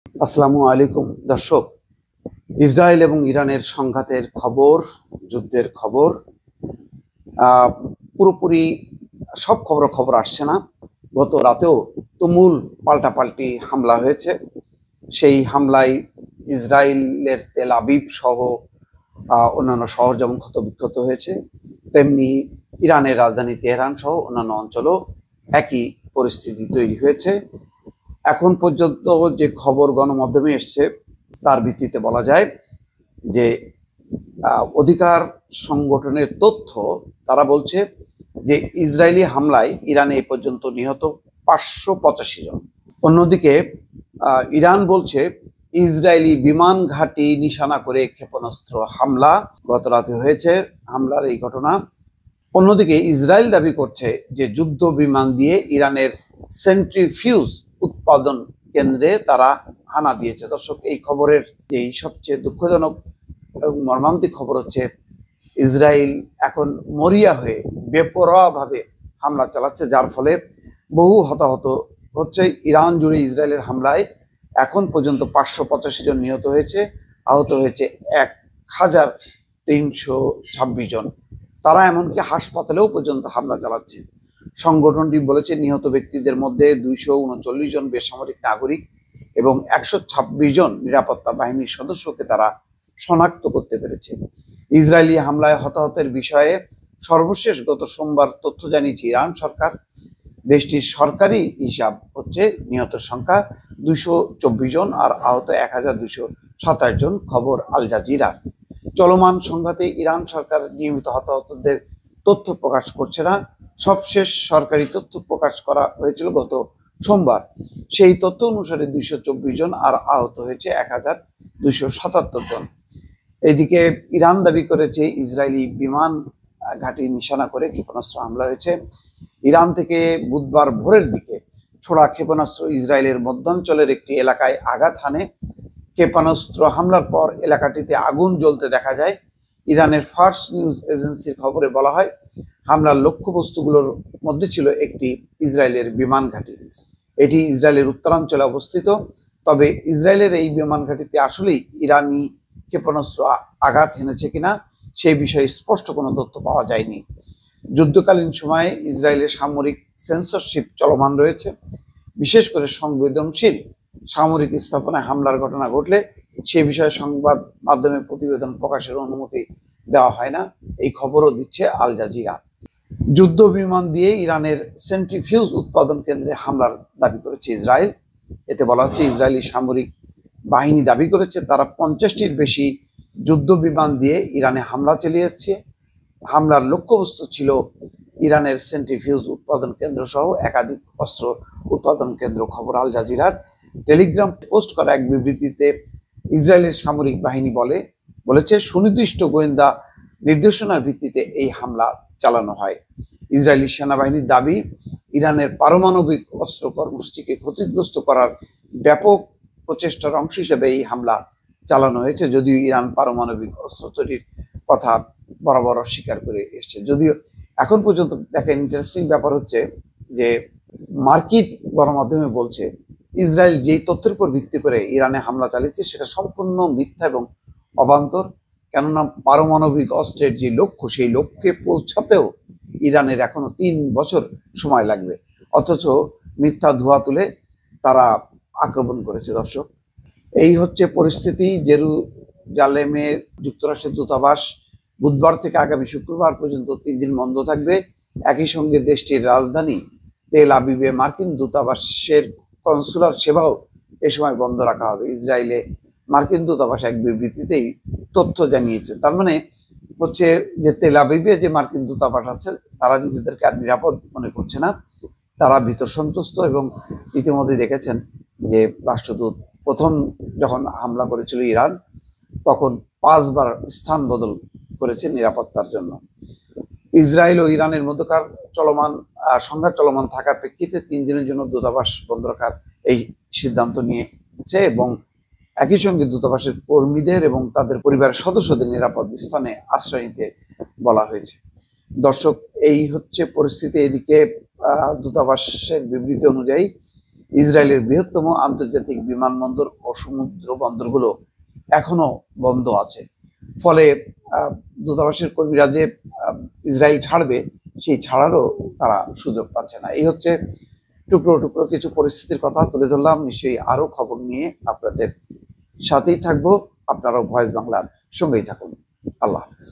আসসালামু আলাইকুম দর্শক। ইসরায়েল এবং ইরানের সংঘাতের খবর, যুদ্ধের খবর, পুরোপুরি সব খবর আসছে না। গত রাতেও তুমুল পাল্টাপাল্টি হামলা হয়েছে। সেই হামলায় ইসরায়েলের তেল আবিব সহ অন্যান্য শহর যেমন ক্ষতবিক্ষত হয়েছে, তেমনি ইরানের রাজধানী তেহরান সহ অন্যান্য অঞ্চলও একই পরিস্থিতি তৈরি হয়েছে। এখন পর্যন্ত যে খবর গণমাধ্যমে এসছে তার ভিত্তিতে বলা যায় যে অধিকার সংগঠনের তথ্য, তারা বলছে যে ইসরায়েলি হামলায় ইরানে এ পর্যন্ত নিহত 585 জন। অন্যদিকে ইরান বলছে ইসরায়েলি বিমান ঘাঁটি নিশানা করে ক্ষেপণাস্ত্র হামলা গত রাতে হয়েছে, হামলার এই ঘটনা। অন্যদিকে ইসরায়েল দাবি করছে যে যুদ্ধ বিমান দিয়ে ইরানের সেন্ট্রিফিউজ উৎপাদন কেন্দ্রে তারা হানা দিয়েছে। দর্শক, এই খবরের যেই সবচেয়ে দুঃখজনক এবং মর্মান্তিক খবর হচ্ছে ইসরায়েল এখন মরিয়া হয়ে বেপরোয়াভাবে হামলা চালাচ্ছে, যার ফলে বহু হতাহত হচ্ছে। ইরান জুড়ে ইসরায়েলের হামলায় এখন পর্যন্ত 585 জন নিহত হয়েছে, আহত হয়েছে 1326 জন। তারা এমনকি হাসপাতালেও পর্যন্ত হামলা চালাচ্ছে। সংগঠনটি বলেছে নিহত ব্যক্তিদের মধ্যে 239 জন বেসামরিক নাগরিক এবং 126 জন নিরাপত্তা বাহিনীর সদস্যকে তারা শনাক্ত করতে পেরেছে। ইসরায়েলি হামলায় হতাহতের বিষয়ে সর্বশেষ গত সোমবার তথ্য জানিয়েছে ইরান সরকার। দেশটির সরকারি হিসাব হচ্ছে নিহত সংখ্যা 224 জন আর আহত 1227 জন। খবর আল জাজিরা। চলমান সংঘাতে ইরান সরকার নিয়মিত হতাহতদের তথ্য প্রকাশ করছে না। সবশেষ সরকারি তথ্য প্রকাশ করা হয়েছিল গত সোমবার। সেই তথ্য অনুসারে 224 জন আর আহত হয়েছে 1277 জন। এদিকে ইরান দাবি করেছে ইসরায়েলি বিমান ঘাঁটি নিশানা করে ক্ষেপণাস্ত্র হামলা হয়েছে। ইরান থেকে বুধবার ভোরের দিকে ছোড়া ক্ষেপণাস্ত্র ইসরায়েলের মধ্যাঞ্চলের একটি এলাকায় আঘাত হানে। ক্ষেপণাস্ত্র হামলার পর এলাকাটিতে আগুন জ্বলতে দেখা যায়। ইরানের ফার্স নিউজ এজেন্সির খবরে বলা হয় হামলার লক্ষ্যবস্তুগুলোর মধ্যে ছিল একটি ইসরায়েলের বিমান ঘাঁটি। এটি ইসরায়েলের উত্তরাঞ্চলে অবস্থিত। তবে ইসরায়েলের এই বিমান ঘাঁটিতে আসলেই ইরানি ক্ষেপণাস্ত্র আঘাত হেনেছে কিনা সেই বিষয়ে স্পষ্ট কোনো তথ্য পাওয়া যায়নি। যুদ্ধকালীন সময়ে ইসরায়েলের সামরিক সেন্সরশিপ চলমান রয়েছে। বিশেষ করে সংবেদনশীল সামরিক স্থাপনায় হামলার ঘটনা ঘটলে সে বিষয়ে সংবাদ মাধ্যমে প্রতিবেদন প্রকাশের অনুমতি দেওয়া হয় না। এই খবরও দিচ্ছে আল জাজিরা। যুদ্ধ বিমান দিয়ে ইরানের সেন্ট্রিফিউজ উৎপাদন কেন্দ্রে হামলার দাবি করেছে ইসরায়েল। এতে বলা হচ্ছে ইসরায়েলি সামরিক বাহিনী দাবি করেছে তারা 50টির বেশি যুদ্ধ বিমান দিয়ে ইরানে হামলা চালিয়েছে। হামলার লক্ষ্যবস্তু ছিল ইরানের সেন্ট্রিফিউজ উৎপাদন কেন্দ্র সহ একাধিক অস্ত্র উৎপাদন কেন্দ্র। খবর আল জাজিরার। টেলিগ্রাম পোস্ট করা এক বিবৃতিতে ইসরায়েলের সামরিক বাহিনী বলেছে সুনির্দিষ্ট গোয়েন্দা নির্দেশনার ভিত্তিতে এই হামলা চালানো হয়। ইসরায়েলি সেনাবাহিনীর দাবি ইরানের পারমাণবিক অস্ত্র কর্মসূচিকে ক্ষতিগ্রস্ত করার ব্যাপক প্রচেষ্টার অংশ হিসেবে এই হামলা চালানো হয়েছে। যদিও ইরান পারমাণবিক অস্ত্র তৈরির কথা বরাবর অস্বীকার করে এসছে। যদিও এখন পর্যন্ত দেখেন, ইন্টারেস্টিং ব্যাপার হচ্ছে যে মার্কিন গণমাধ্যমে বলছে ইসরায়েল যেই তথ্যের উপর ভিত্তি করে ইরানে হামলা চালিয়েছে সেটা সম্পূর্ণ মিথ্যা এবং অবান্তর। কেননা পারমাণবিক অস্ত্রের যে লক্ষ্য, সেই লক্ষ্যে পৌঁছাতেও ইরানের এখনো 3 বছর সময় লাগবে, অথচ মিথ্যা ধোঁয়া তুলে তারা আক্রমণ করেছে। দর্শক, এই হচ্ছে পরিস্থিতি। জেরুজালেমের যুক্তরাষ্ট্রের দূতাবাস বুধবার থেকে আগামী শুক্রবার পর্যন্ত 3 দিন বন্ধ থাকবে। একই সঙ্গে দেশটির রাজধানী তেল আবিবে মার্কিন দূতাবাসের কনসুলার সেবাও এ সময় বন্ধ রাখা হবে। ইসরায়েলে মার্কিন দূতাবাস এক বিবৃতিতেই তথ্য জানিয়েছে। তার মানে হচ্ছে যে তেল আবিবে যে মার্কিন দূতাবাস আছে তারা নিজেদেরকে আর নিরাপদ মনে করছে না, তারা ভীত সন্ত্রস্ত। এবং ইতিমধ্যে দেখেছেন যে রাষ্ট্রদূত প্রথম যখন হামলা করেছিল ইরান, তখন 5 বার স্থান বদল করেছে নিরাপত্তার জন্য। ইসরায়েল ও ইরানের মধ্যকার সংঘাত চলমান থাকার প্রেক্ষিতে 3 দিনের জন্য দূতাবাস বন্ধ রাখার এই সিদ্ধান্ত নিয়েছে এবং একই সঙ্গে দূতাবাসের কর্মীদের এবং তাদের পরিবারের সদস্যদের নিরাপদ স্থানে আশ্রয় নিতে বলা হয়েছে। দর্শক, এই হচ্ছে পরিস্থিতি। এদিকে দূতাবাসের বিবৃতি অনুযায়ী ইসরায়েলের বৃহত্তম আন্তর্জাতিক বিমানবন্দর ও সমুদ্র বন্দরগুলো এখনো বন্ধ আছে। ফলে দূতাবাসের কর্মীরা যে ইসরায়েল ছাড়বে, সেই ছাড়ারও তারা সুযোগ পাচ্ছে না। এই হচ্ছে টুকরো টুকরো কিছু পরিস্থিতির কথা তুলে ধরলাম। নিশ্চয়ই আরো খবর নিয়ে আপনাদের সাথেই থাকবো। আপনারাও ভয়েস বাংলার সঙ্গেই থাকুন। আল্লাহ হাফেজ।